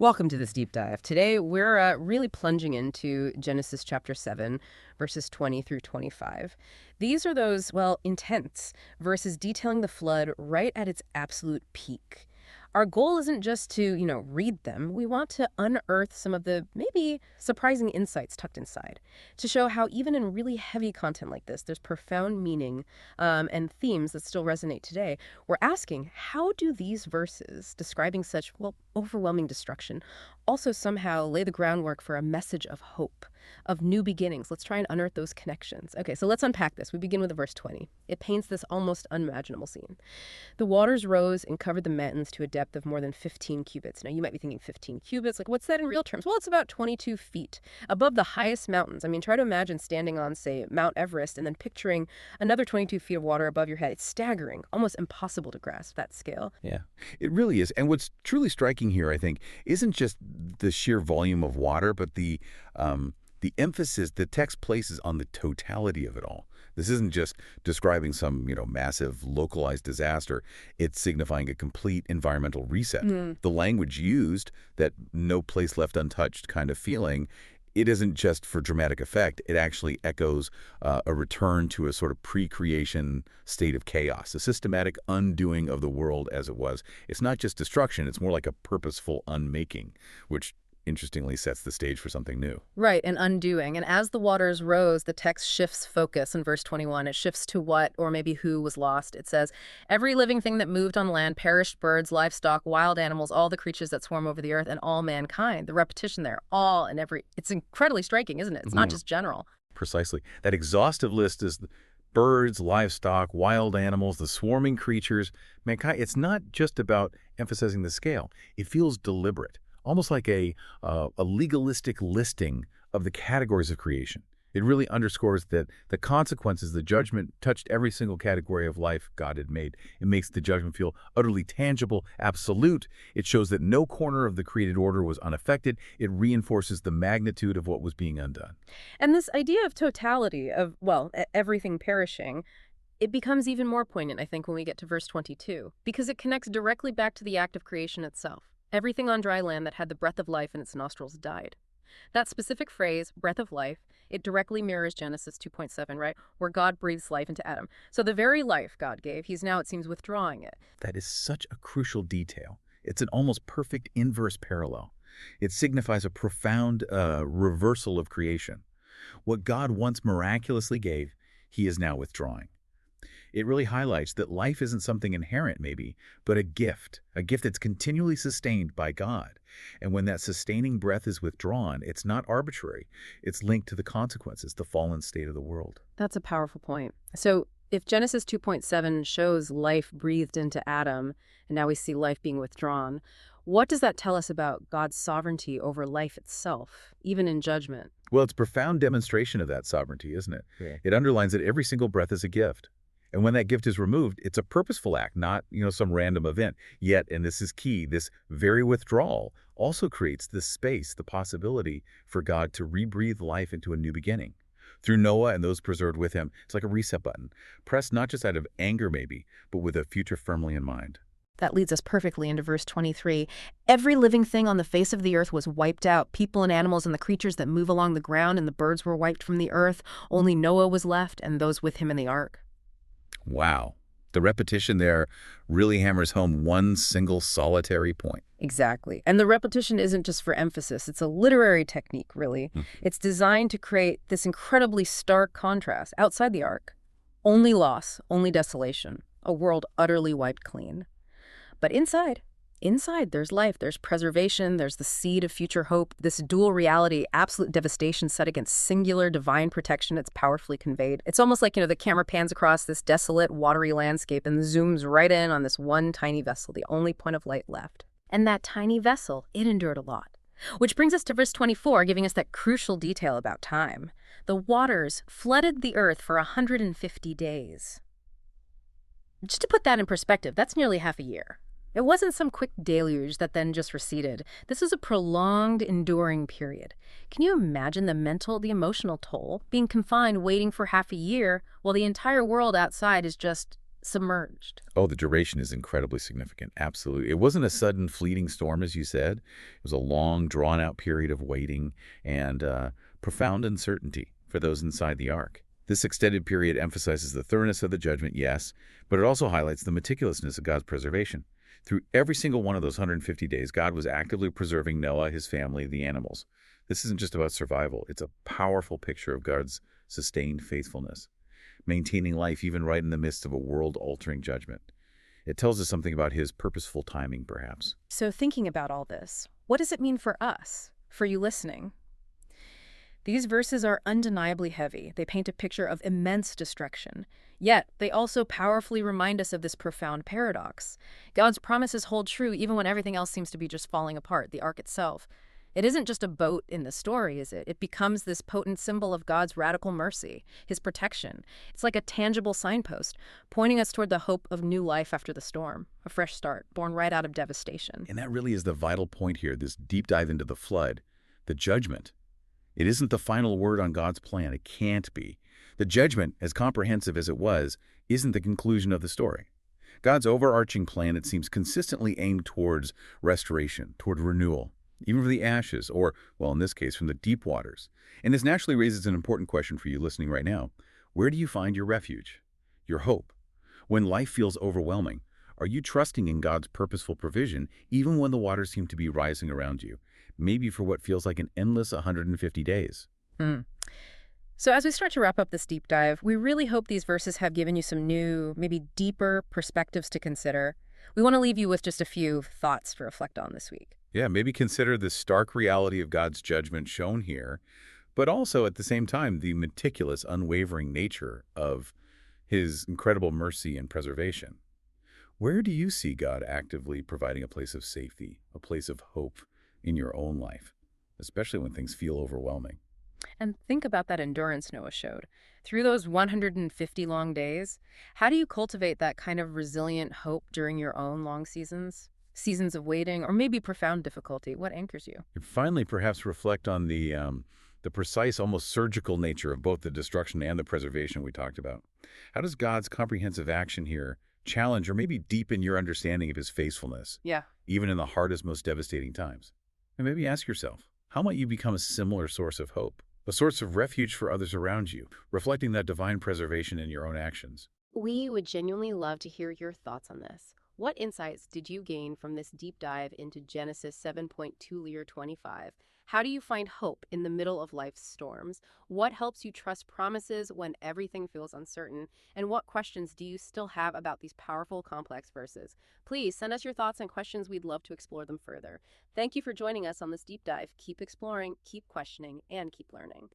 Welcome to this deep dive. Today, we're really plunging into Genesis chapter 7, verses 20 through 25. These are those, well, intense verses detailing the flood right at its absolute peak. Our goal isn't just to, read them. We want to unearth some of the maybe surprising insights tucked inside to show how even in really heavy content like this, there's profound meaning and themes that still resonate today. We're asking, how do these verses describing such, well, overwhelming destruction also somehow lay the groundwork for a message of hope, of new beginnings? Let's try and unearth those connections. Okay, so let's unpack this. We begin with verse 20. It paints this almost unimaginable scene. The waters rose and covered the mountains to a depth of more than 15 cubits. Now, you might be thinking 15 cubits, like what's that in real terms? Well, it's about 22 feet above the highest mountains. I mean, try to imagine standing on, say, Mount Everest and then picturing another 22 feet of water above your head. It's staggering, almost impossible to grasp that scale. Yeah, it really is. And what's truly striking here, I think, isn't just the sheer volume of water, but the emphasis the text places on the totality of it all. This isn't just describing some, massive localized disaster. It's signifying a complete environmental reset. The language used, that no place left untouched kind of feeling, it isn't just for dramatic effect. It actually echoes a return to a sort of pre-creation state of chaos, a systematic undoing of the world as it was. It's not just destruction. It's more like a purposeful unmaking, which interestingly sets the stage for something new. Right, and undoing. And as the waters rose, the text shifts focus in verse 21. It shifts to what, or maybe who, was lost. It says, every living thing that moved on land perished: birds, livestock, wild animals, all the creatures that swarm over the earth, and all mankind. The repetition there, all and every. It's incredibly striking, isn't it? It's not just general. Precisely. That exhaustive list is birds, livestock, wild animals, the swarming creatures, mankind. It's not just about emphasizing the scale. It feels deliberate, almost like a legalistic listing of the categories of creation. It really underscores that the consequences, the judgment, touched every single category of life God had made. It makes the judgment feel utterly tangible, absolute. It shows that no corner of the created order was unaffected. It reinforces the magnitude of what was being undone. And this idea of totality, of, well, everything perishing, it becomes even more poignant, I think, when we get to verse 22, because it connects directly back to the act of creation itself. Everything on dry land that had the breath of life in its nostrils died. That specific phrase, breath of life, it directly mirrors Genesis 2.7, right? Where God breathes life into Adam. So the very life God gave, he's now, it seems, withdrawing it. That is such a crucial detail. It's an almost perfect inverse parallel. It signifies a profound reversal of creation. What God once miraculously gave, he is now withdrawing. It really highlights that life isn't something inherent, maybe, but a gift that's continually sustained by God. And when that sustaining breath is withdrawn, it's not arbitrary. It's linked to the consequences, the fallen state of the world. That's a powerful point. So if Genesis 2.7 shows life breathed into Adam, and now we see life being withdrawn, what does that tell us about God's sovereignty over life itself, even in judgment? Well, it's a profound demonstration of that sovereignty, isn't it? Yeah. It underlines that every single breath is a gift. And when that gift is removed, it's a purposeful act, not, some random event. Yet, and this is key, this very withdrawal also creates this space, the possibility for God to rebreathe life into a new beginning. Through Noah and those preserved with him, it's like a reset button, pressed not just out of anger maybe, but with a future firmly in mind. That leads us perfectly into verse 23. Every living thing on the face of the earth was wiped out, people and animals and the creatures that move along the ground, and the birds were wiped from the earth. Only Noah was left and those with him in the ark. Wow. The repetition there really hammers home one single solitary point. Exactly. And the repetition isn't just for emphasis. It's a literary technique, really. It's designed to create this incredibly stark contrast. Outside the ark, only loss, only desolation, a world utterly wiped clean. But inside, there's life, there's preservation, there's the seed of future hope, this dual reality, absolute devastation set against singular divine protection. It's powerfully conveyed. It's almost like, the camera pans across this desolate, watery landscape and zooms right in on this one tiny vessel, the only point of light left. And that tiny vessel, it endured a lot. Which brings us to verse 24, giving us that crucial detail about time. The waters flooded the earth for 150 days. Just to put that in perspective, that's nearly half a year. It wasn't some quick deluge that then just receded. This is a prolonged, enduring period. Can you imagine the mental, the emotional toll, being confined, waiting for half a year, while the entire world outside is just Submerged. Oh, the duration is incredibly significant. Absolutely. It wasn't a sudden fleeting storm, as you said. It was a long, drawn-out period of waiting and profound uncertainty for those inside the ark. This extended period emphasizes the thoroughness of the judgment, yes, but it also highlights the meticulousness of God's preservation. Through every single one of those 150 days, God was actively preserving Noah, his family, the animals. This isn't just about survival. It's a powerful picture of God's sustained faithfulness, maintaining life even right in the midst of a world-altering judgment. It tells us something about his purposeful timing, perhaps. So thinking about all this, what does it mean for us, for you listening? These verses are undeniably heavy. They paint a picture of immense destruction. Yet, they also powerfully remind us of this profound paradox. God's promises hold true even when everything else seems to be just falling apart, the ark itself. It isn't just a boat in the story, is it? It becomes this potent symbol of God's radical mercy, his protection. It's like a tangible signpost, pointing us toward the hope of new life after the storm, a fresh start, born right out of devastation. And that really is the vital point here, this deep dive into the flood, the judgment. It isn't the final word on God's plan. It can't be. The judgment, as comprehensive as it was, isn't the conclusion of the story. God's overarching plan, it seems, consistently aimed towards restoration, toward renewal, even from the ashes, or, well, in this case, from the deep waters. And this naturally raises an important question for you listening right now. Where do you find your refuge, your hope? When life feels overwhelming, are you trusting in God's purposeful provision, even when the waters seem to be rising around you? Maybe for what feels like an endless 150 days. Hmm. So as we start to wrap up this deep dive, we really hope these verses have given you some new, maybe deeper perspectives to consider. We want to leave you with just a few thoughts to reflect on this week. Yeah, maybe consider the stark reality of God's judgment shown here, but also at the same time, the meticulous, unwavering nature of his incredible mercy and preservation. Where do you see God actively providing a place of safety, a place of hope in your own life, especially when things feel overwhelming? And think about that endurance Noah showed. Through those 150 long days, how do you cultivate that kind of resilient hope during your own long seasons? Seasons of waiting, or maybe profound difficulty? What anchors you? And finally, perhaps reflect on the precise, almost surgical nature of both the destruction and the preservation we talked about. How does God's comprehensive action here challenge or maybe deepen your understanding of his faithfulness, Yeah. even in the hardest, most devastating times? And maybe ask yourself, how might you become a similar source of hope, a source of refuge for others around you, reflecting that divine preservation in your own actions? We would genuinely love to hear your thoughts on this. What insights did you gain from this deep dive into Genesis 7.2-25? How do you find hope in the middle of life's storms? What helps you trust promises when everything feels uncertain? And what questions do you still have about these powerful, complex verses? Please send us your thoughts and questions. We'd love to explore them further. Thank you for joining us on this deep dive. Keep exploring, keep questioning, and keep learning.